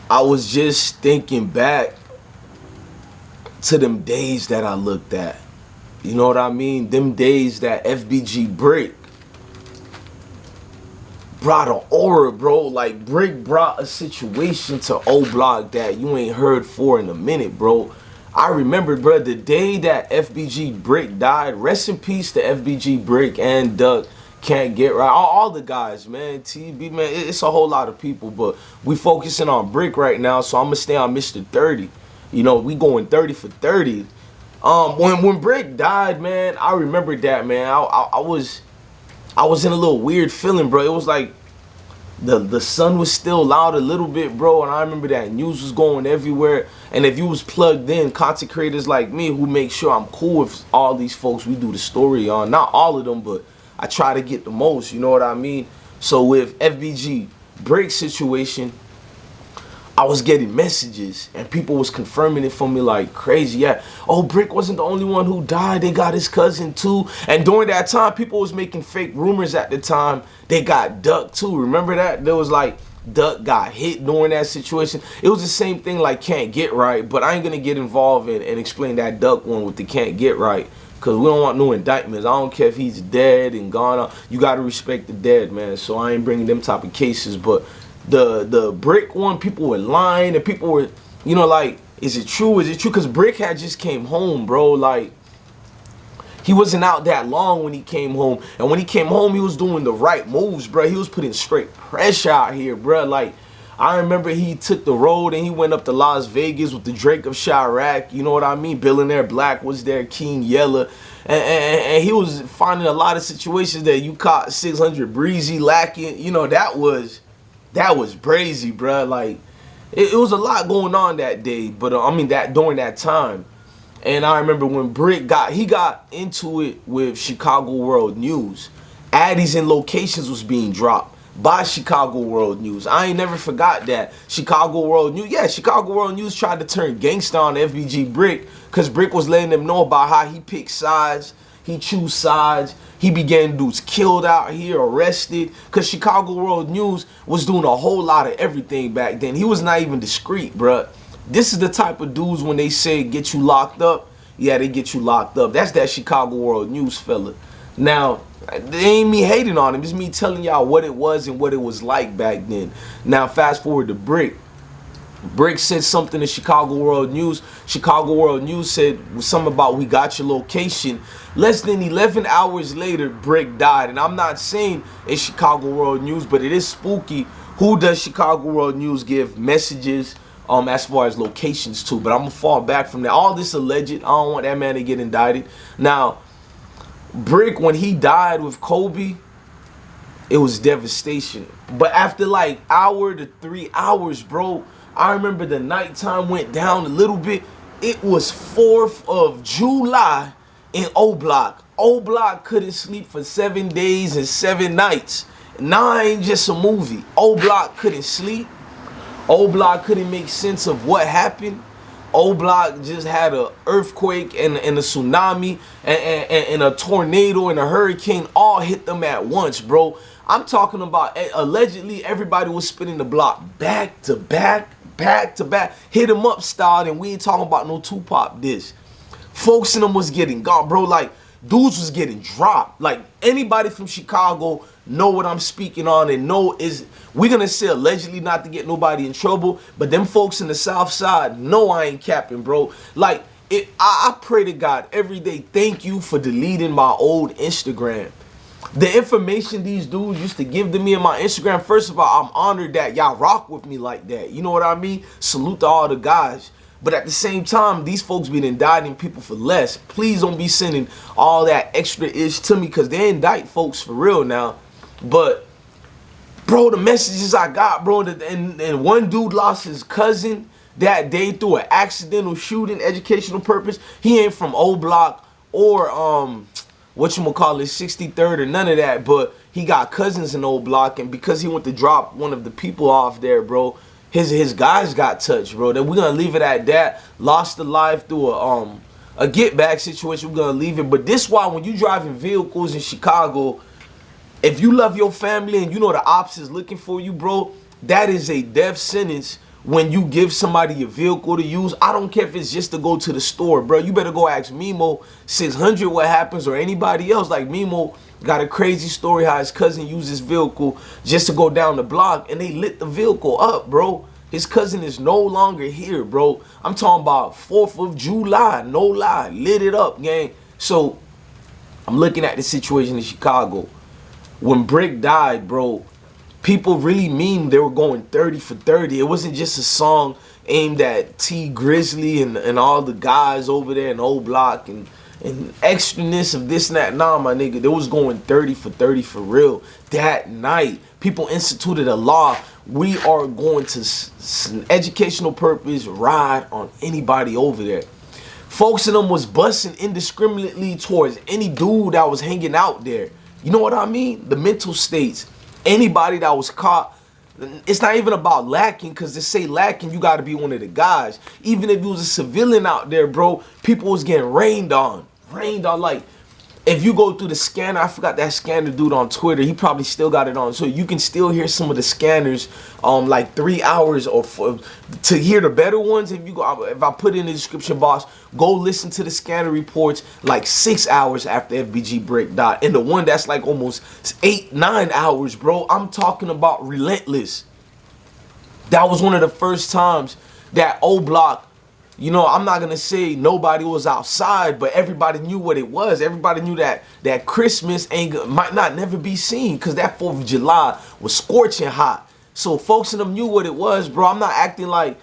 I was just thinking back to them days that I looked at. You know what I mean? Them days that FBG Brick brought an aura, bro. Like, Brick brought a situation to Oblock that you ain't heard for in a minute, bro. I remember, bro, the day that FBG Brick died. Rest in peace to FBG Brick and Duck. Can't get right. All the guys, man. TB, man. It's a whole lot of people, but we focusing on Brick right now, so I'm gonna stay on Mr. 30. You know, we going 30 for 30. When Brick died, man, I remember that, man. I was in a little weird feeling, bro. It was like the sun was still out a little bit, bro, and I remember that news was going everywhere. And if you was plugged in, content creators like me who make sure I'm cool with all these folks we do the story on, not all of them, but I try to get the most, you know what I mean? So with FBG Brick situation, I was getting messages and people was confirming it for me like crazy. Yeah, oh, Brick wasn't the only one who died. They got his cousin too. And during that time, people was making fake rumors at the time. They got Duck too. Remember that? There was like Duck got hit during that situation. It was the same thing like Can't Get Right, but I ain't gonna get involved and explain that Duck one with the Can't Get Right. Cause we don't want no indictments. I don't care if he's dead and gone. You gotta respect the dead, man. So I ain't bringing them type of cases. But the Brick one, people were lying and people were, you know, like, is it true? Is it true? Cause Brick had just came home, bro. Like, he wasn't out that long when he came home. And when he came home, he was doing the right moves, bro. He was putting straight pressure out here, bro. Like, I remember he took the road and he went up to Las Vegas with the Drake of Chirac. You know what I mean? Billionaire Black was there, King Yella. And he was finding a lot of situations that you caught 600 Breezy lacking. You know, that was crazy, bro. Like, it was a lot going on that day. But, I mean, that during that time. And I remember when Brick got into it with Chicago World News. Addies and locations was being dropped by Chicago World News. I ain't never forgot that. Chicago World News. Yeah, Chicago World News tried to turn gangsta on FBG Brick because Brick was letting them know about how he picked sides. He choose sides. He began dudes killed out here, arrested. Because Chicago World News was doing a whole lot of everything back then. He was not even discreet, bruh. This is the type of dudes when they say get you locked up. Yeah, they get you locked up. That's that Chicago World News fella. Now, they ain't me hating on him. It's me telling y'all what it was and what it was like back then. Now, fast forward to Brick. Brick said something to Chicago World News. Chicago World News said something about we got your location. Less than 11 hours later, Brick died. And I'm not saying it's Chicago World News, but it is spooky. Who does Chicago World News give messages as far as locations to? But I'm going to fall back from that. All this alleged. I don't want that man to get indicted. Now, Brick, when he died with Kobe, it was devastation. But after like hour to 3 hours, bro, I remember the nighttime went down a little bit. It was 4th of July in Oblock. Oblock couldn't sleep for 7 days and 7 nights. Nah, I ain't just a movie. Oblock couldn't sleep. Oblock couldn't make sense of what happened. Oblock just had an earthquake and a tsunami and a tornado and a hurricane all hit them at once, bro. I'm talking about allegedly everybody was spinning the block back to back, hit them up style, and we ain't talking about no Tupac diss. Folks in them was getting gone, bro. Like, dudes was getting dropped. Like, anybody from Chicago know what I'm speaking on and know is we're gonna say allegedly not to get nobody in trouble, but them folks in the South Side know I ain't capping, bro. Like, I pray to God every day, thank you for deleting my old Instagram. The information these dudes used to give to me in my Instagram, first of all, I'm honored that y'all rock with me like that. You know what I mean? Salute to all the guys. But at the same time, these folks been indicting people for less. Please don't be sending all that extra ish to me because they indict folks for real now. But, bro, the messages I got, bro, and one dude lost his cousin that day through an accidental shooting, educational purpose. He ain't from Oblock or, whatchamacallit, 63rd or none of that, but he got cousins in Oblock, and because he went to drop one of the people off there, bro, his guys got touched, bro. Then we're gonna leave it at that. Lost a life through a get back situation. We're gonna leave it. But this why when you driving vehicles in Chicago, if you love your family and you know the ops is looking for you, bro, that is a death sentence when you give somebody a vehicle to use, I don't care if it's just to go to the store, bro. You better go ask Mimo 600 what happens, or anybody else. Like Mimo got a crazy story how his cousin used his vehicle just to go down the block, and they lit the vehicle up, bro. His cousin is no longer here, bro. I'm talking about 4th of July, no lie, lit it up, gang. So I'm looking at the situation in Chicago. When Brick died, bro, people really mean they were going 30 for 30. It wasn't just a song aimed at T Grizzly and all the guys over there in Oblock and extraness of this and that. Nah, my nigga, they was going 30 for 30 for real. That night, people instituted a law. We are going to educational purpose ride on anybody over there. Folks in them was busting indiscriminately towards any dude that was hanging out there. You know what I mean? The mental states. Anybody that was caught, it's not even about lacking, because to say lacking, you got to be one of the guys. Even if you was a civilian out there, bro, people was getting rained on. Like, if you go through the scanner, I forgot that scanner dude on Twitter, he probably still got it on, so you can still hear some of the scanners like 3 hours, or to hear the better ones. If you go, if I put in the description box, go listen to the scanner reports like 6 hours after FBG Brick died, and the one that's like almost 8-9 hours, bro. I'm talking about relentless. That was one of the first times that Oblock, you know, I'm not gonna say nobody was outside, but everybody knew what it was. Everybody knew that Christmas might not never be seen, because that 4th of July was scorching hot. So folks in them knew what it was, bro. I'm not acting like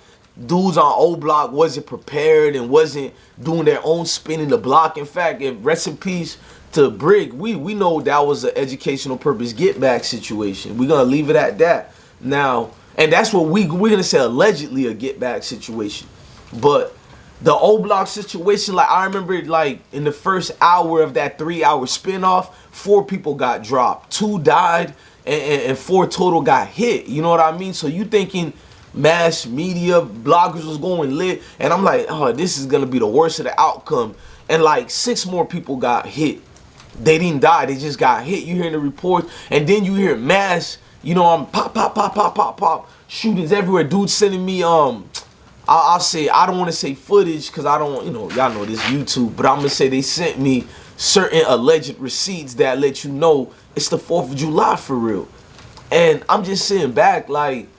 dudes on Oblock wasn't prepared and wasn't doing their own spin in the block. In fact, if rest in peace to Brick, we know that was an educational purpose get back situation. We're gonna leave it at that now, and that's what we're gonna say, allegedly a get back situation. But the Oblock situation, like, I remember, like, in the first hour of that 3-hour spinoff, 4 people got dropped, 2 died, and 4 total got hit. You know what I mean? So you thinking mass media bloggers was going lit, and I'm like, oh, this is gonna be the worst of the outcome. And like 6 more people got hit. They didn't die, they just got hit. You hear the reports, and then you hear mass, you know, pop shootings everywhere. Dudes sending me I'll say, I don't want to say footage, because I don't, you know, y'all know this YouTube, but I'm going to say they sent me certain alleged receipts that let you know it's the 4th of July for real. And I'm just sitting back like,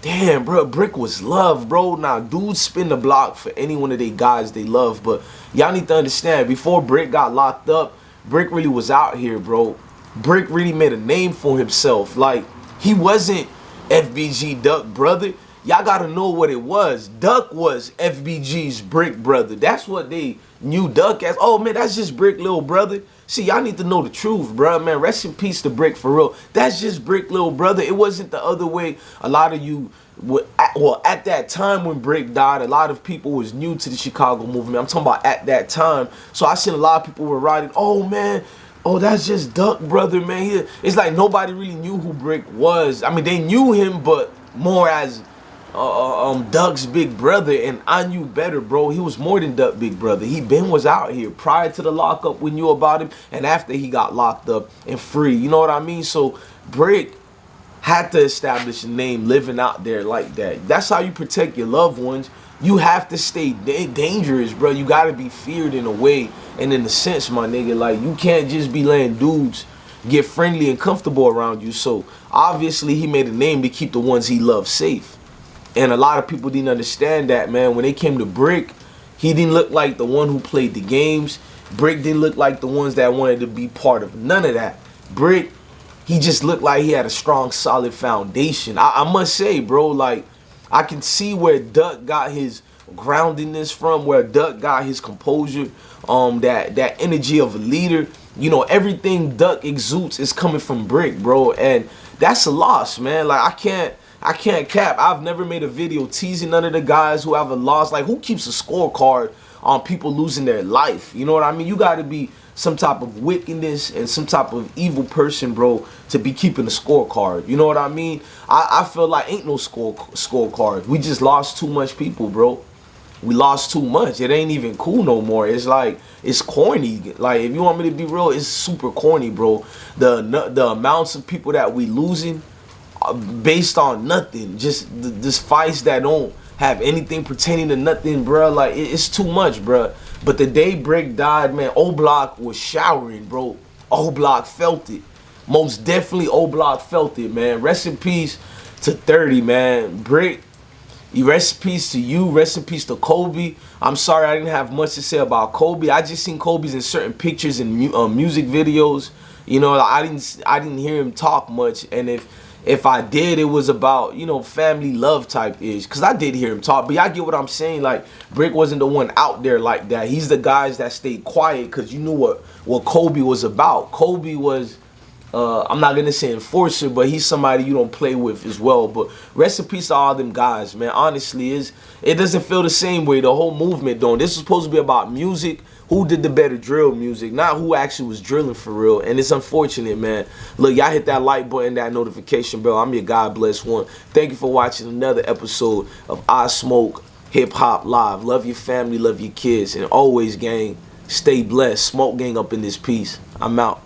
damn, bro, Brick was loved, bro. Now, dudes spin the block for any one of they guys they love, but y'all need to understand, before Brick got locked up, Brick really was out here, bro. Brick really made a name for himself. Like, he wasn't FBG Duck brother. Y'all gotta know what it was. Duck was FBG's Brick brother. That's what they knew Duck as. Oh man, that's just Brick little brother. See, y'all need to know the truth, bro. Man, rest in peace to Brick for real. That's just Brick little brother. It wasn't the other way. A lot of you, well, at that time when Brick died, a lot of people was new to the Chicago movement. I'm talking about at that time. So I seen a lot of people were writing, oh man, oh, that's just Duck brother, man. It's like nobody really knew who Brick was. I mean, they knew him, but more as Duck's big brother, and I knew better, bro. He was more than Duck big brother. He was out here prior to the lockup. We knew about him, and after he got locked up and free. You know what I mean? So Brick had to establish a name living out there like that. That's how you protect your loved ones. You have to stay dangerous, bro. You gotta be feared in a way and in a sense, my nigga. Like, you can't just be letting dudes get friendly and comfortable around you. So obviously he made a name to keep the ones he loved safe. And a lot of people didn't understand that, man. When they came to Brick, he didn't look like the one who played the games. Brick didn't look like the ones that wanted to be part of none of that. Brick, he just looked like he had a strong, solid foundation. I must say, bro, like, I can see where Duck got his groundedness from, where Duck got his composure, that energy of a leader. You know, everything Duck exudes is coming from Brick, bro. And that's a loss, man. Like, I can't cap. I've never made a video teasing none of the guys who have a loss. Like, who keeps a scorecard on people losing their life? You know what I mean? You got to be some type of wickedness and some type of evil person, bro, to be keeping a scorecard. You know what I mean? I feel like ain't no scorecard. We just lost too much people, bro. We lost too much. It ain't even cool no more. It's like, it's corny. Like, if you want me to be real, it's super corny, bro. The amounts of people that we losing based on nothing, just this fights that don't have anything pertaining to nothing, bro. Like it's too much, bro. But the day Brick died, man, Oblock was showering, bro. Oblock felt it. Most definitely Oblock felt it, man. Rest in peace to 30, man. Brick, rest in peace to you. Rest in peace to Kobe. I'm sorry I didn't have much to say about Kobe. I just seen Kobe's in certain pictures and music videos. You know, I didn't hear him talk much. And if I did, it was about, you know, family love type ish. Cause I did hear him talk, but y'all get what I'm saying. Like Brick wasn't the one out there like that. He's the guys that stayed quiet because you knew what Kobe was about. Kobe was, I'm not gonna say enforcer, but he's somebody you don't play with as well. But rest in peace to all them guys, man. Honestly, it doesn't feel the same way. The whole movement don't. This is supposed to be about music. Who did the better drill music, not who actually was drilling for real. And it's unfortunate, man. Look, y'all hit that like button, that notification bell. I'm your God bless one. Thank you for watching another episode of I Smoke Hip Hop Live. Love your family, love your kids, and always, gang, stay blessed. Smoke gang up in this piece. I'm out.